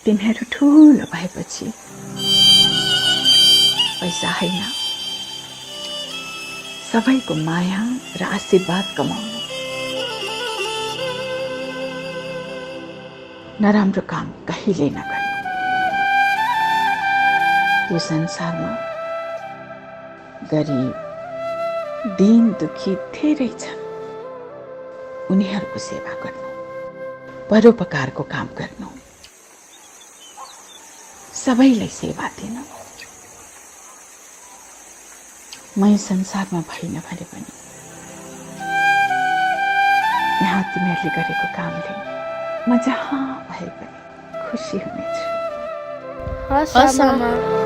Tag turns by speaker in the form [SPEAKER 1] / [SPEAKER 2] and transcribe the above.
[SPEAKER 1] तिमीहरू ठुलो भएपछि पैसा होइन, सबैको माया र आशीर्वाद कमाउनु। नराम्रो काम कहिले नगर्नु। यो संसारमा गरिब, दीन दुखी धेरै छन्। उनीहरूको सेवा गर्नु, परोपकारको काम गर्नु, सबैलाई सेवा दिनु। म यो संसारमा भइन भने पनि यहाँ तिमीहरूले गरेको कामले म जहाँ भए पनि खुसी हुनेछु।
[SPEAKER 2] हस् आमा।